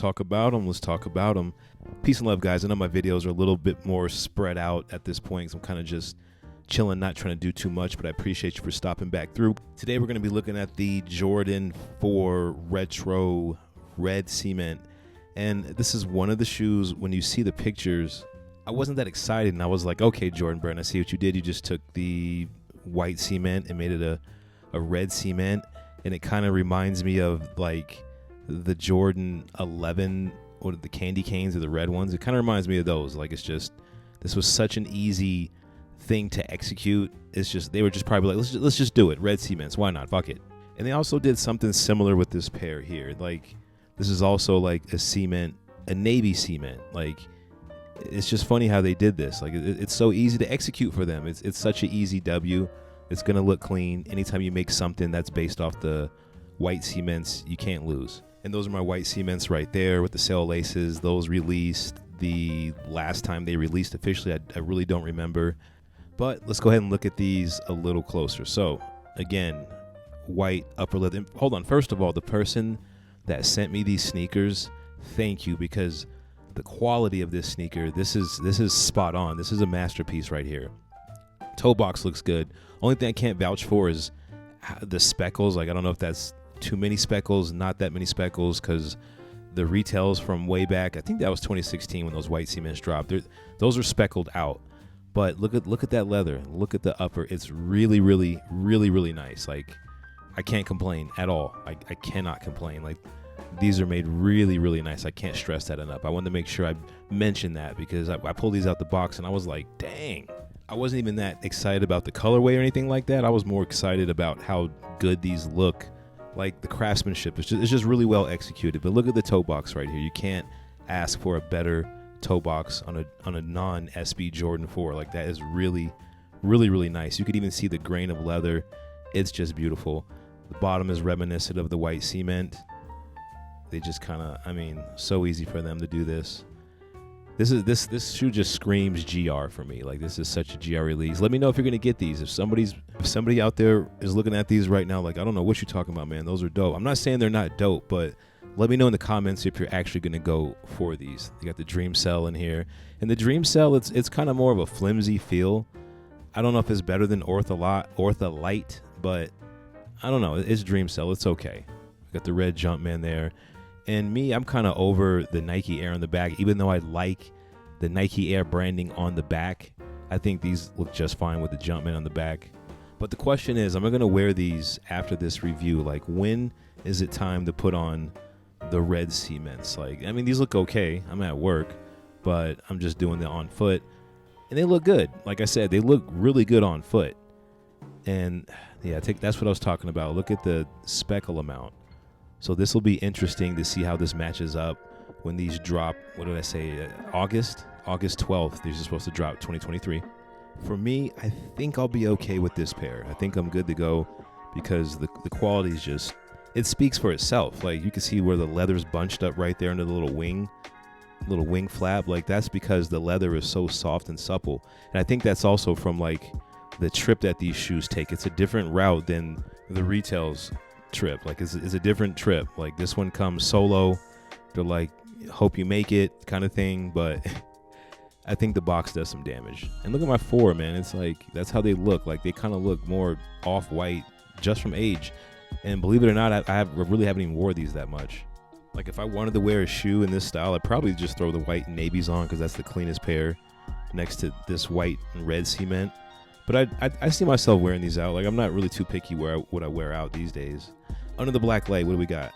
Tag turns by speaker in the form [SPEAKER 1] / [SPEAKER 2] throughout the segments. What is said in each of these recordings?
[SPEAKER 1] talk about them. Let's talk about them. Peace and love, guys. I know my videos are a little bit more spread out at this point because I'm kind of just chilling, not trying to do too much, but I appreciate you for stopping back through. Today we're going to be looking at the Jordan 4 Retro Red Cement. And this is one of the shoes, when you see the pictures, I wasn't that excited, and I was like, okay, Jordan Brand, I see what you did. You just took the white cement and made it a red cement, and it kind of reminds me of like the Jordan 11, or the candy canes, or the red ones. It kind of reminds me of those. Like, it's just, this was such an easy thing to execute. It's just, they were just probably like, let's just do it. Red cements, why not? Fuck it. And they also did something similar with this pair here. Like, this is also like a cement, a navy cement. Like, it's just funny how they did this. Like, it's so easy to execute for them. It's such an easy W. It's gonna look clean. Anytime you make something that's based off the white cements, you can't lose. And those are my white cements right there with the sail laces. Those released the last time they released officially. I really don't remember. But let's go ahead and look at these a little closer. So again, white upper lip. Hold on. First of all, the person that sent me these sneakers, thank you, because the quality of this sneaker, this is spot on. This is a masterpiece right here. Toe box looks good. Only thing I can't vouch for is the speckles. Like, I don't know if that's too many speckles, not that many speckles, because the retails from way back, I think that was 2016 when those white cements dropped. Those are speckled out. But look at that leather. Look at the upper. It's really, really, really, really nice. Like, I can't complain at all. I cannot complain. Like, these are made really, really nice. I can't stress that enough. I wanted to make sure I mentioned that because I pulled these out the box and I was like, dang. I wasn't even that excited about the colorway or anything like that. I was more excited about how good these look. Like, the craftsmanship it's just really well executed. But look at the toe box right here. You can't ask for a better toe box on a non-SB Jordan 4. Like, that is really, really, really nice. You could even see the grain of leather. It's just beautiful. The bottom is reminiscent of the white cement. They just kind of, I mean, so easy for them to do this. This shoe just screams GR for me. Like, this is such a GR release. Let me know if you're gonna get these. If somebody out there is looking at these right now, like, I don't know what you're talking about, man. Those are dope. I'm not saying they're not dope, but let me know in the comments if you're actually gonna go for these. You got the Dream Cell in here, and the Dream Cell, it's kind of more of a flimsy feel. I don't know if it's better than Ortholite, but I don't know. It's Dream Cell. It's okay. Got the red Jumpman there. And me, I'm kind of over the Nike Air on the back, even though I like the Nike Air branding on the back. I think these look just fine with the Jumpman on the back. But the question is, am I going to wear these after this review? Like, when is it time to put on the red cements? Like, I mean, these look okay. I'm at work, but I'm just doing it on foot. And they look good. Like I said, they look really good on foot. And yeah, that's what I was talking about. Look at the speckle amount. So this will be interesting to see how this matches up when these drop. What did I say? August 12th. These are supposed to drop 2023. For me, I think I'll be okay with this pair. I think I'm good to go because the quality is just, it speaks for itself. Like, you can see where the leather's bunched up right there under the little wing flap. Like, that's because the leather is so soft and supple. And I think that's also from like the trip that these shoes take. It's a different route than the retails trip. Like, it's a different trip. Like, this one comes solo. They're like, hope you make it kind of thing. But I think the box does some damage. And look at my 4, man. It's like, that's how they look. Like, they kind of look more off-white just from age. And believe it or not, I really haven't even wore these that much. Like, if I wanted to wear a shoe in this style, I'd probably just throw the white and navies on because that's the cleanest pair next to this white and red cement. But I see myself wearing these out. Like, I'm not really too picky what I wear out these days. Under the black light, what do we got?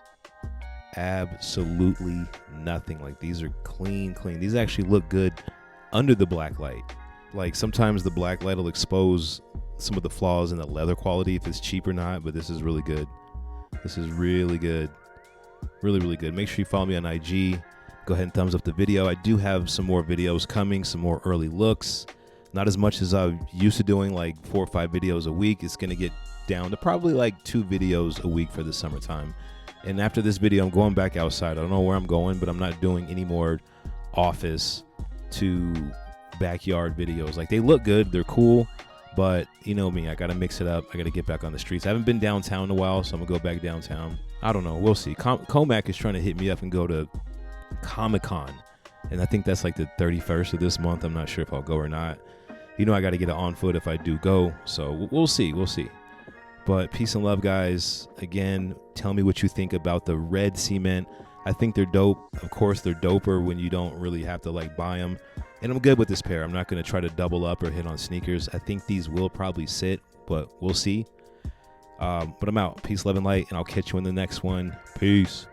[SPEAKER 1] Absolutely nothing. Like, these are clean. These actually look good under the black light. Like, sometimes the black light will expose some of the flaws in the leather quality if it's cheap or not, but this is really good. This is really good. Really, really good. Make sure you follow me on IG. Go ahead and thumbs up the video. I do have some more videos coming, some more early looks. Not as much as I'm used to doing, like 4 or 5 videos a week. It's going to get down to probably like 2 videos a week for the summertime. And after this video, I'm going back outside. I don't know where I'm going, but I'm not doing any more office to backyard videos. Like, they look good. They're cool. But you know me, I got to mix it up. I got to get back on the streets. I haven't been downtown in a while, so I'm going to go back downtown. I don't know. We'll see. Comac is trying to hit me up and go to Comic-Con. And I think that's like the 31st of this month. I'm not sure if I'll go or not. You know, I got to get it on foot if I do go. So we'll see. We'll see. But peace and love, guys. Again, tell me what you think about the red cement. I think they're dope. Of course, they're doper when you don't really have to like buy them. And I'm good with this pair. I'm not going to try to double up or hit on sneakers. I think these will probably sit, but we'll see. But I'm out. Peace, love, and light. And I'll catch you in the next one. Peace.